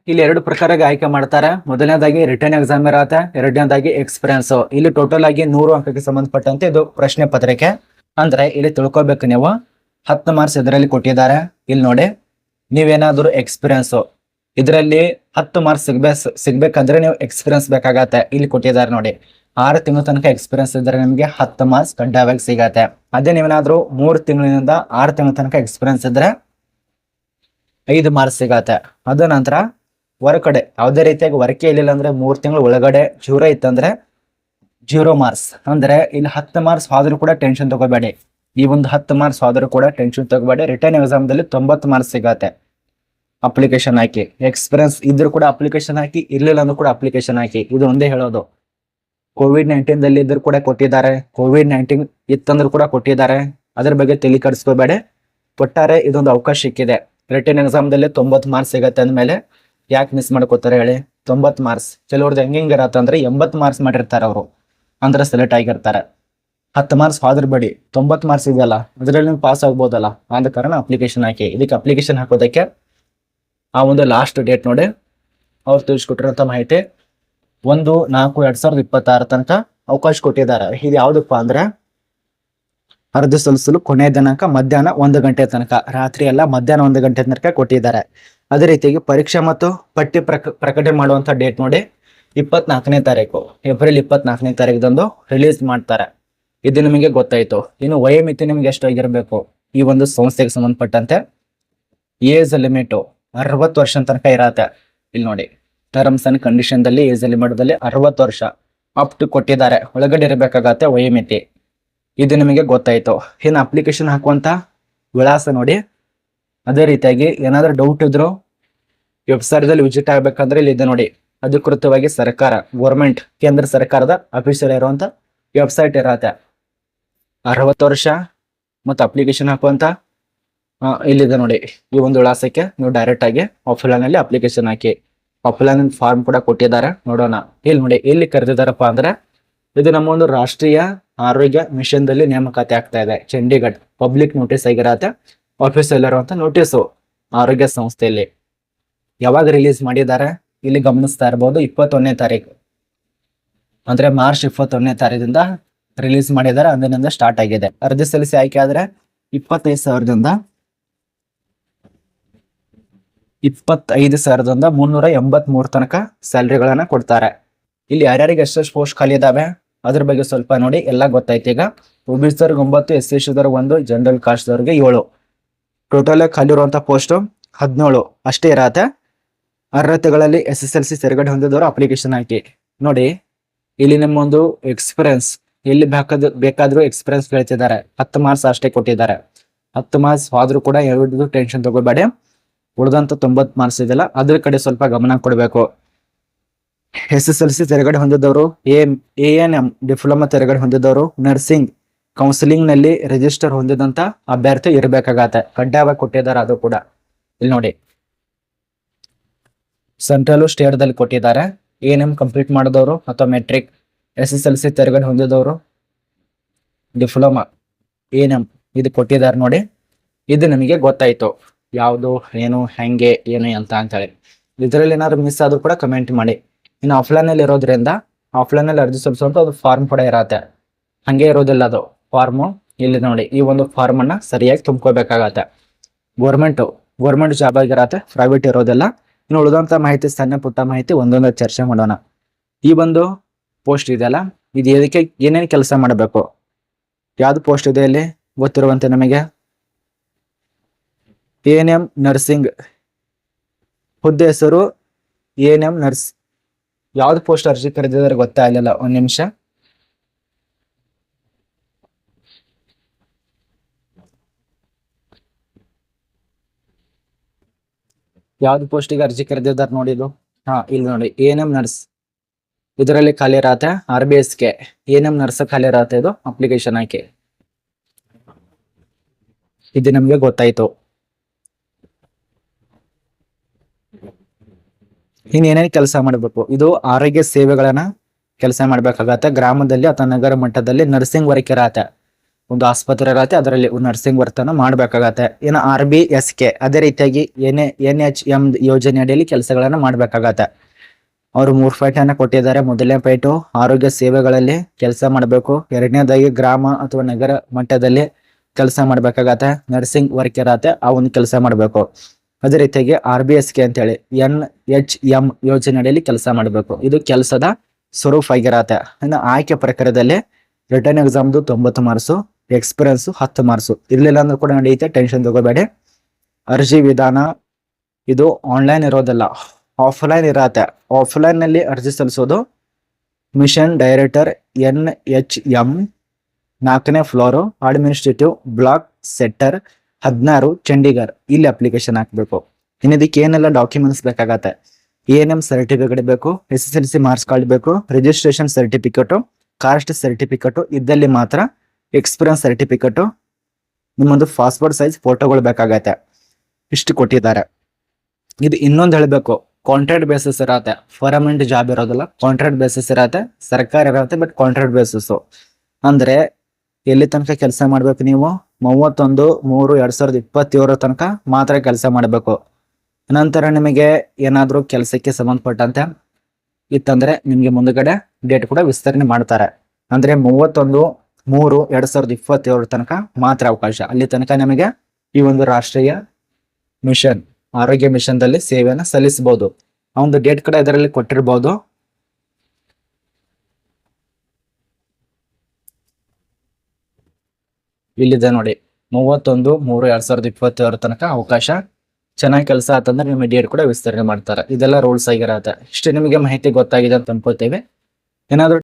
ಇಲ್ಲಿ ಎರಡು ಪ್ರಕಾರವಾಗಿ ಆಯ್ಕೆ ಮಾಡ್ತಾರೆ. ಮೊದಲನೇದಾಗಿ ರಿಟರ್ನ್ ಎಕ್ಸಾಮ್ ಇರತ್ತೆ, ಎರಡನೇದಾಗಿ ಎಕ್ಸ್ಪೀರಿಯನ್ಸ್. ಇಲ್ಲಿ ಟೋಟಲ್ ಆಗಿ 100 ಅಂಕಕ್ಕೆ ಸಂಬಂಧಪಟ್ಟಂತೆ ಇದು ಪ್ರಶ್ನೆ ಪತ್ರಿಕೆ. ಅಂದ್ರೆ ಇಲ್ಲಿ ತಿಳ್ಕೊಬೇಕು ನೀವು 10 ಮಾರ್ಕ್ಸ್ ಇದರಲ್ಲಿ ಕೊಟ್ಟಿದ್ದಾರೆ. ಇಲ್ಲಿ ನೋಡಿ, ನೀವೇನಾದ್ರೂ ಎಕ್ಸ್ಪೀರಿಯನ್ಸ್ ಇದರಲ್ಲಿ 10 ಮಾರ್ಕ್ಸ್ ಸಿಗ್ಬೇಕಂದ್ರೆ ನೀವು ಎಕ್ಸ್ಪೀರಿಯನ್ಸ್ ಬೇಕಾಗತ್ತೆ. ಇಲ್ಲಿ ಕೊಟ್ಟಿದ್ದಾರೆ ನೋಡಿ, 6 ತಿಂಗಳ ತನಕ ಎಕ್ಸ್ಪೀರಿಯನ್ಸ್ ಇದ್ರೆ ನಿಮಗೆ 10 ಮಾರ್ಕ್ಸ್ ಕಡ್ಡಾಯವಾಗಿ ಸಿಗತ್ತೆ. ಅದೇ ನೀವೇನಾದ್ರೂ 3 ತಿಂಗಳಿನಿಂದ 6 ತಿಂಗಳ ತನಕ ಎಕ್ಸ್ಪೀರಿಯನ್ಸ್ ಇದ್ರೆ 5 ಮಾರ್ಕ್ಸ್ ಸಿಗತ್ತೆ. ಅದ ನಂತರ ಹೊರಗಡೆ ಯಾವುದೇ ರೀತಿಯಾಗಿ ವರ್ಕೆ ಇಲ್ಲ ಅಂದ್ರೆ 3 ತಿಂಗಳ ಒಳಗಡೆ ಜೀರೋ ಇತ್ತಂದ್ರೆ 0 ಮಾರ್ಕ್ಸ್. ಅಂದ್ರೆ ಇಲ್ಲಿ 10 ಮಾರ್ಕ್ಸ್ ಆದ್ರೂ ಕೂಡ ಟೆನ್ಷನ್ ತಗೋಬೇಡಿ. ಈ ಒಂದು 10 ಮಾರ್ಕ್ಸ್ ಆದ್ರೂ ಕೂಡ ಟೆನ್ಷನ್ ತಗೋಬೇಡಿ. ರಿಟರ್ನ್ ಎಕ್ಸಾಮ್ ದಲ್ಲಿ 90 ಮಾರ್ಕ್ಸ್ ಸಿಗತ್ತೆ. ಅಪ್ಲಿಕೇಶನ್ ಹಾಕಿ, ಎಕ್ಸ್ಪೀರಿಯನ್ಸ್ ಇದ್ರೂ ಕೂಡ ಅಪ್ಲಿಕೇಶನ್ ಹಾಕಿ, ಇರ್ಲಿಲ್ಲ ಅಂದ್ರೂ ಕೂಡ ಅಪ್ಲಿಕೇಶನ್ ಹಾಕಿ. ಇದು ಒಂದೇ ಹೇಳೋದು. ಕೋವಿಡ್-19 ದಲ್ಲಿ ಇದ್ರು ಕೂಡ ಕೊಟ್ಟಿದ್ದಾರೆ, ಕೋವಿಡ್-19 ಇತ್ತಂದ್ರೂ ಕೂಡ ಕೊಟ್ಟಿದ್ದಾರೆ. ಅದ್ರ ಬಗ್ಗೆ ತಲೆ ಕೆಡಿಸ್ಕೋಬೇಡಿ. ಕೊಟ್ಟಾರೆ ಇದೊಂದು ಅವಕಾಶ ಸಿಕ್ಕಿದೆ. ರಿಟರ್ನ್ ಎಕ್ಸಾಮ್ ದಲ್ಲಿ 90 ಮಾರ್ಕ್ಸ್ ಸಿಗತ್ತೆ ಅಂದ್ಮೇಲೆ ಯಾಕೆ ಮಿಸ್ ಮಾಡ್ಕೋತಾರೆ ಹೇಳಿ? 90 ಮಾರ್ಕ್ಸ್ ಕೆಲವ್ರದ್ದು ಹೆಂಗಿರತ್ತೆ ಅಂದ್ರೆ 80 ಮಾರ್ಕ್ಸ್ ಮಾಡಿರ್ತಾರೆ ಅವರು, ಅಂದ್ರೆ ಸೆಲೆಕ್ಟ್ ಆಗಿರ್ತಾರೆ. 10 ಮಾರ್ಕ್ಸ್ ಆದ್ರ ಬೇಡಿ, 90 ಮಾರ್ಕ್ಸ್ ಇದೆಯಲ್ಲ ಅದ್ರಲ್ಲಿ ನೀವು ಪಾಸ್ ಆಗ್ಬೋದಲ್ಲ. ಆದ ಕಾರಣ ಅಪ್ಲಿಕೇಶನ್ ಹಾಕಿ. ಇದಕ್ಕೆ ಅಪ್ಲಿಕೇಶನ್ ಹಾಕೋದಕ್ಕೆ ಆ ಒಂದು ಲಾಸ್ಟ್ ಡೇಟ್ ನೋಡಿ, ಅವ್ರು ತಿಳಿಸ್ಕೊಟ್ಟಿರೋಂಥ ಮಾಹಿತಿ 1/4/2026 ತನಕ ಅವಕಾಶ ಕೊಟ್ಟಿದ್ದಾರೆ. ಇದು ಯಾವ್ದಪ್ಪ ಅಂದ್ರೆ ಅರ್ಜಿ ಸಲ್ಲಿಸಲು ಕೊನೆಯ ದಿನಾಂಕ ಮಧ್ಯಾಹ್ನ 1 ಗಂಟೆ ತನಕ, ರಾತ್ರಿ ಎಲ್ಲ ಮಧ್ಯಾಹ್ನ 1 ಗಂಟೆ ತನಕ ಕೊಟ್ಟಿದ್ದಾರೆ. ಅದೇ ರೀತಿಯಾಗಿ ಪರೀಕ್ಷೆ ಮತ್ತು ಪಟ್ಟಿ ಪ್ರಕಟಣೆ ಮಾಡುವಂತ ಡೇಟ್ ನೋಡಿ 24ನೇ ತಾರೀಕು, ಏಪ್ರಿಲ್ 24ನೇ ತಾರೀಕದಂದು ರಿಲೀಸ್ ಮಾಡ್ತಾರೆ. ಇದು ನಿಮಗೆ ಗೊತ್ತಾಯ್ತು. ಇನ್ನು ವಯೋಮಿತಿ ನಿಮ್ಗೆ ಎಷ್ಟು ಆಗಿರ್ಬೇಕು ಈ ಒಂದು ಸಂಸ್ಥೆಗೆ ಸಂಬಂಧಪಟ್ಟಂತೆ? ಏಜ್ ಲಿಮಿಟ್ 60 ವರ್ಷ ತನಕ ಇರತ್ತೆ. ಇಲ್ಲಿ ನೋಡಿ, ಟರ್ಮ್ಸ್ ಅಂಡ್ ಕಂಡೀಷನ್ ದಲ್ಲಿ ಏಜ್ ಲಿಮಿಟ್ ದಲ್ಲಿ 60 ವರ್ಷ ಅಪ್ ಟು ಕೊಟ್ಟಿದ್ದಾರೆ. ಒಳಗಡೆ ಇರಬೇಕಾಗತ್ತೆ ವಯೋಮಿತಿ. ಇದು ನಿಮಗೆ ಗೊತ್ತಾಯ್ತು. ಇನ್ನು ಅಪ್ಲಿಕೇಶನ್ ಹಾಕುವಂತ ವಿಳಾಸ ನೋಡಿ. ಅದೇ ರೀತಿಯಾಗಿ ಏನಾದ್ರೂ ಡೌಟ್ ಇದ್ರು ವೆಬ್ಸೈಟ್ ದಲ್ಲಿ ವಿಸಿಟ್ ಆಗ್ಬೇಕಂದ್ರೆ ಇಲ್ಲಿ ಇದೆ ನೋಡಿ, ಅಧಿಕೃತವಾಗಿ ಸರ್ಕಾರ ಗೌರ್ಮೆಂಟ್ ಕೇಂದ್ರ ಸರ್ಕಾರದ ಅಫಿಷಿಯಲ್ ಇರುವಂತ ವೆಬ್ಸೈಟ್ ಇರತ್ತೆ. 60 ವರ್ಷ ಮತ್ತು ಅಪ್ಲಿಕೇಶನ್ ಹಾಕುವಂತ ಇಲ್ಲಿದೆ ನೋಡಿ, ಈ ಒಂದು ವಿಳಾಸಕ್ಕೆ ನೀವು ಡೈರೆಕ್ಟ್ ಆಗಿ ಆಫ್ಲೈನ್ ಅಲ್ಲಿ ಅಪ್ಲಿಕೇಶನ್ ಹಾಕಿ. ಆಫ್ಲೈನ್ ಫಾರ್ಮ್ ಕೂಡ ಕೊಟ್ಟಿದ್ದಾರೆ, ನೋಡೋಣ. ಇಲ್ಲಿ ನೋಡಿ, ಎಲ್ಲಿ ಕರೆದಿದ್ದಾರಪ್ಪ ಅಂದ್ರೆ ಇದು ನಮ್ಮ ಒಂದು ರಾಷ್ಟ್ರೀಯ ಆರೋಗ್ಯ ಮಿಷನ್ ದಲ್ಲಿ ನೇಮಕಾತಿ ಆಗ್ತಾ ಇದೆ. ಚಂಡೀಗಢ ಪಬ್ಲಿಕ್ ನೋಟಿಸ್ ಆಗಿರತ್ತೆ. ಆಫೀಸಲ್ಲಿ ಇರುವಂತ ನೋಟಿಸು ಆರೋಗ್ಯ ಸಂಸ್ಥೆಯಲ್ಲಿ ಯಾವಾಗ ರಿಲೀಸ್ ಮಾಡಿದ್ದಾರೆ ಇಲ್ಲಿ ಗಮನಿಸ್ತಾ ಇರಬಹುದು. 21ನೇ ತಾರೀಕು ಅಂದ್ರೆ ಮಾರ್ಚ್ 21ನೇ ತಾರೀಕಿಂದ ರಿಲೀಸ್ ಮಾಡಿದ್ದಾರೆ. ಅಂದಿನಿಂದ ಸ್ಟಾರ್ಟ್ ಆಗಿದೆ. ಅರ್ಜಿ ಸಲ್ಲಿಸಿ ಆಯ್ಕೆ ಆದ್ರೆ 25,000ದಿಂದ 25,383 ತನಕ ಸ್ಯಾಲರಿಗಳನ್ನ ಕೊಡ್ತಾರೆ. ಇಲ್ಲಿ ಯಾರ್ಯಾರಿಗೆ ಎಷ್ಟೆಷ್ಟು ಪೋಸ್ಟ್ ಖಾಲಿ ಇದಾವೆ ಅದ್ರ ಬಗ್ಗೆ ಸ್ವಲ್ಪ ನೋಡಿ, ಎಲ್ಲ ಗೊತ್ತಾಯ್ತು. ಈಗ OBC 9, SC 1, ಜನರಲ್ ಕಾಸ್ಟ್ ದವ್ರಿಗೆ 7. ಟೋಟಲ್ ಖಾಲಿ ಇರುವಂತ ಪೋಸ್ಟ್ 17 ಅಷ್ಟೇ ಇರತ್ತೆ. ಅರ್ಹತೆಗಳಲ್ಲಿ SSLC ತೆರಗಡೆ ಹೊಂದಿದವರು ಅಪ್ಲಿಕೇಶನ್ ಹಾಕಿ. ನೋಡಿ, ಇಲ್ಲಿ ನಿಮ್ಮೊಂದು ಎಕ್ಸ್ಪೀರಿಯನ್ಸ್ ಎಲ್ಲಿ ಬೇಕಾದ್ರೂ ಎಕ್ಸ್ಪೀರಿಯನ್ಸ್ ಹೇಳ್ತಿದ್ದಾರೆ. 10 ಮಾರ್ಕ್ಸ್ ಅಷ್ಟೇ ಕೊಟ್ಟಿದ್ದಾರೆ. 10 ಮಾರ್ಕ್ಸ್ ಆದ್ರೂ ಕೂಡ ಎರಡು ಟೆನ್ಷನ್ ತಗೋಬೇಡಿ. ಉಳಿದಂತ 90 ಮಾರ್ಕ್ಸ್ ಇದೆಯಲ್ಲ ಅದ್ರ ಕಡೆ ಸ್ವಲ್ಪ ಗಮನ ಕೊಡಬೇಕು. SSLC ತೆರಗಡೆ ಹೊಂದಿದವರು, ANM ಡಿಪ್ಲೊಮಾ ತೆರಗಡೆ ಹೊಂದಿದವರು, ನರ್ಸಿಂಗ್ ಕೌನ್ಸಿಲಿಂಗ್ ನಲ್ಲಿ ರಿಜಿಸ್ಟರ್ ಹೊಂದಿದಂತ ಅಭ್ಯರ್ಥಿ ಇರಬೇಕಾಗತ್ತೆ. ಕಡ್ಡಾಯವಾಗಿ ಕೊಟ್ಟಿದ್ದಾರೆ ಅದು ಕೂಡ. ಇಲ್ಲಿ ನೋಡಿ, ಸೆಂಟ್ರಲ್ ಸ್ಟೇಟ್ ದಲ್ಲಿ ಕೊಟ್ಟಿದ್ದಾರೆ. ANM ಕಂಪ್ಲೀಟ್ ಮಾಡಿದವರು ಅಥವಾ ಮೆಟ್ರಿಕ್, SSLC ತೆರಗಡೆ ಹೊಂದಿದವರು, ಡಿಪ್ಲೊಮಾ, ANM ಇದು ಕೊಟ್ಟಿದ್ದಾರೆ ನೋಡಿ. ಇದು ನಮಗೆ ಗೊತ್ತಾಯ್ತು ಯಾವುದು ಏನು ಹೆಂಗೆ ಏನು ಅಂತ ಹೇಳಿ. ಇದರಲ್ಲಿ ಏನಾದ್ರು ಮಿಸ್ ಆದ್ರೂ ಕೂಡ ಕಮೆಂಟ್ ಮಾಡಿ. ಇನ್ನು ಆಫ್ಲೈನ್ ಅಲ್ಲಿ ಇರೋದ್ರಿಂದ ಆಫ್ಲೈನ್ ಅಲ್ಲಿ ಅರ್ಜಿ ಸಲ್ಲಿಸುವಂತ ಒಂದು ಫಾರ್ಮ್ ಕೂಡ ಇರತ್ತೆ. ಹಂಗೆ ಇರೋದಿಲ್ಲ ಅದು ಫಾರ್ಮು. ಇಲ್ಲಿ ನೋಡಿ, ಈ ಒಂದು ಫಾರ್ಮ್ ಅನ್ನ ಸರಿಯಾಗಿ ತುಂಬ್ಕೋಬೇಕಾಗತ್ತೆ. ಗೌರ್ಮೆಂಟ್ ಜಾಬ್ ಆಗಿರತ್ತೆ, ಪ್ರೈವೇಟ್ ಇರೋದಿಲ್ಲ. ಇನ್ನು ಉಳಿದಂತ ಮಾಹಿತಿ, ಸಣ್ಣ ಪುಟ್ಟ ಮಾಹಿತಿ ಒಂದೊಂದು ಚರ್ಚೆ ಮಾಡೋಣ. ಈ ಒಂದು ಪೋಸ್ಟ್ ಇದೆಯಲ್ಲ, ಇದು ಇದಕ್ಕೆ ಏನೇನು ಕೆಲಸ ಮಾಡಬೇಕು, ಯಾವ್ದು ಪೋಸ್ಟ್ ಇದೆ ಇಲ್ಲಿ ಗೊತ್ತಿರುವಂತೆ ನಮಗೆ. ANM ನರ್ಸಿಂಗ್ ಹುದ್ದೆ ಹೆಸರು ANM ನರ್ಸ್. ಯಾವ್ದು ಪೋಸ್ಟ್ ಅರ್ಜಿ ಕರೆದಿದ್ದಾರೆ ಗೊತ್ತಾಗಲಿಲ್ಲ, ಒಂದ್ ನಿಮಿಷ. ಯಾವ್ದು ಪೋಸ್ಟಿಗೆ ಅರ್ಜಿ ಕರೆದಿದ್ದಾರೆ ನೋಡಿ ಇದು. ಇಲ್ಲಿ ನೋಡಿ, ANM ನರ್ಸ್ ಇದರಲ್ಲಿ ಖಾಲಿ ಇರತ್ತೆ. RBSK ANM ನರ್ಸ್ ಖಾಲಿ ಇರತ್ತೆ. ಇದು ಅಪ್ಲಿಕೇಶನ್ ಹಾಕಿ. ಇದು ನಮ್ಗೆ ಗೊತ್ತಾಯ್ತು. ಏನೇನು ಕೆಲಸ ಮಾಡಬೇಕು, ಇದು ಆರೋಗ್ಯ ಸೇವೆಗಳನ್ನ ಕೆಲಸ ಮಾಡ್ಬೇಕಾಗತ್ತೆ. ಗ್ರಾಮದಲ್ಲಿ ಅಥವಾ ನಗರ ಮಟ್ಟದಲ್ಲಿ ನರ್ಸಿಂಗ್ ವರ್ಕ್ ಇರತ್ತೆ. ಒಂದು ಆಸ್ಪತ್ರೆ ಇರತ್ತೆ, ಅದರಲ್ಲಿ ನರ್ಸಿಂಗ್ ವರ್ತನ ಮಾಡ್ಬೇಕಾಗತ್ತೆ. ಇನ್ನು RBSK ಅದೇ ರೀತಿಯಾಗಿ NHM ಯೋಜನೆ ಅಡಿಯಲ್ಲಿ ಕೆಲಸಗಳನ್ನ ಮಾಡ್ಬೇಕಾಗತ್ತೆ. ಅವರು 3 ಫೈಟ್ ಅನ್ನ ಕೊಟ್ಟಿದ್ದಾರೆ. ಮೊದಲನೇ ಫೈಟು ಆರೋಗ್ಯ ಸೇವೆಗಳಲ್ಲಿ ಕೆಲಸ ಮಾಡಬೇಕು. ಎರಡನೇದಾಗಿ ಗ್ರಾಮ ಅಥವಾ ನಗರ ಮಟ್ಟದಲ್ಲಿ ಕೆಲಸ ಮಾಡ್ಬೇಕಾಗತ್ತೆ. ನರ್ಸಿಂಗ್ ವರ್ಕ್ ಇರತ್ತೆ, ಆ ಒಂದು ಕೆಲಸ ಮಾಡಬೇಕು. ಅದೇ ರೀತಿಯಾಗಿ RBSK ಅಂತೇಳಿ NHM ಯೋಜನೆ ಅಡಿಯಲ್ಲಿ ಕೆಲಸ ಮಾಡಬೇಕು. ಇದು ಕೆಲಸದ ಸ್ವರೂಪ ಆಗಿರತ್ತೆ. ಇನ್ನು ಆಯ್ಕೆ ಪ್ರಕಾರದಲ್ಲಿ ರಿಟರ್ನ್ ಎಕ್ಸಾಮ್ದು 90 ಮಾರ್ಕ್ಸು, ಎಕ್ಸ್ಪೀರಿಯನ್ಸ್ 10 ಮಾರ್ಕ್ಸು. ಇರ್ಲಿಲ್ಲ ಅಂದ್ರೂ ಕೂಡ ನಡೆಯುತ್ತೆ, ಟೆನ್ಷನ್ ತಗೋಬೇಡಿ. ಅರ್ಜಿ ವಿಧಾನ ಇದು ಆನ್ಲೈನ್ ಇರೋದಿಲ್ಲ, ಆಫ್ಲೈನ್ ಇರತ್ತೆ. ಆಫ್ಲೈನ್ ನಲ್ಲಿ ಅರ್ಜಿ ಸಲ್ಲಿಸೋದು ಮಿಷನ್ ಡೈರೆಕ್ಟರ್ NHM 4ನೇ floor, administrative block sector 16 Chandigarh. ಇಲ್ಲಿ ಅಪ್ಲಿಕೇಶನ್ ಹಾಕಬೇಕು. ಇನ್ನು ಇದಕ್ಕೆ ಏನೆಲ್ಲ ಡಾಕ್ಯುಮೆಂಟ್ಸ್ ಬೇಕಾಗತ್ತೆ? ANM ಸರ್ಟಿಫಿಕೇಟ್ ಬೇಕು, SSLC ಮಾರ್ಕ್ಸ್ ಕಾರ್ಡ್ ಬೇಕು, ರಿಜಿಸ್ಟ್ರೇಷನ್ ಸರ್ಟಿಫಿಕೇಟು, ಕಾಸ್ಟ್ ಸರ್ಟಿಫಿಕೇಟು ಇದ್ದಲ್ಲಿ ಮಾತ್ರ, ಎಕ್ಸ್ಪೀರಿಯನ್ಸ್ ಸರ್ಟಿಫಿಕೇಟು, ನಿಮ್ಮೊಂದು ಪಾಸ್ಪೋರ್ಟ್ ಸೈಜ್ ಫೋಟೋಗಳು ಬೇಕಾಗತ್ತೆ. ಇಷ್ಟು ಕೊಟ್ಟಿದ್ದಾರೆ. ಇದು ಇನ್ನೊಂದು ಹೇಳಬೇಕು, ಕಾಂಟ್ರಾಕ್ಟ್ ಬೇಸಿಸ್ ಇರತ್ತೆ, ಪರ್ಮನೆಂಟ್ ಜಾಬ್ ಇರೋದಿಲ್ಲ, ಕಾಂಟ್ರಾಕ್ಟ್ ಬೇಸಿಸ್ ಇರತ್ತೆ. ಸರ್ಕಾರ ಇರತ್ತೆ, ಬಟ್ ಕಾಂಟ್ರಾಕ್ಟ್ ಬೇಸಿಸ್. ಅಂದ್ರೆ ಎಲ್ಲಿ ತನಕ ಕೆಲಸ ಮಾಡ್ಬೇಕು ನೀವು? 31/3/2027 ತನಕ ಮಾತ್ರ ಕೆಲಸ ಮಾಡಬೇಕು. ನಂತರ ನಿಮಗೆ ಏನಾದ್ರೂ ಕೆಲಸಕ್ಕೆ ಸಂಬಂಧಪಟ್ಟಂತೆ ಇತ್ತಂದ್ರೆ ನಿಮ್ಗೆ ಮುಂದಗಡೆ ಡೇಟ್ ಕೂಡ ವಿಸ್ತರಣೆ ಮಾಡ್ತಾರೆ. ಅಂದ್ರೆ 31/3/2027 ತನಕ ಮಾತ್ರ ಅವಕಾಶ. ಅಲ್ಲಿ ತನಕ ನಿಮಗೆ ಈ ಒಂದು ರಾಷ್ಟ್ರೀಯ ಮಿಷನ್ ಆರೋಗ್ಯ ಮಿಷನ್ದಲ್ಲಿ ಸೇವೆಯನ್ನು ಸಲ್ಲಿಸಬಹುದು. ಆ ಒಂದು ಡೇಟ್ ಕೂಡ ಇದರಲ್ಲಿ ಕೊಟ್ಟಿರಬಹುದು. ಇಲ್ಲಿದೆ ನೋಡಿ, 31/3/2027 ತನಕ ಅವಕಾಶ. ಚೆನ್ನಾಗಿ ಕೆಲಸ ಆತಂದ್ರೆ ನಿಮಗೆ ಡೇಟ್ ಕೂಡ ವಿಸ್ತರಣೆ ಮಾಡ್ತಾರೆ. ಇದೆಲ್ಲ ರೂಲ್ಸ್ ಆಗಿರತ್ತೆ. ಇಷ್ಟು ನಿಮಗೆ ಮಾಹಿತಿ ಗೊತ್ತಾಗಿದೆ ಅಂತ ಅನ್ಕೋತೇವೆ. ಏನಾದ್ರು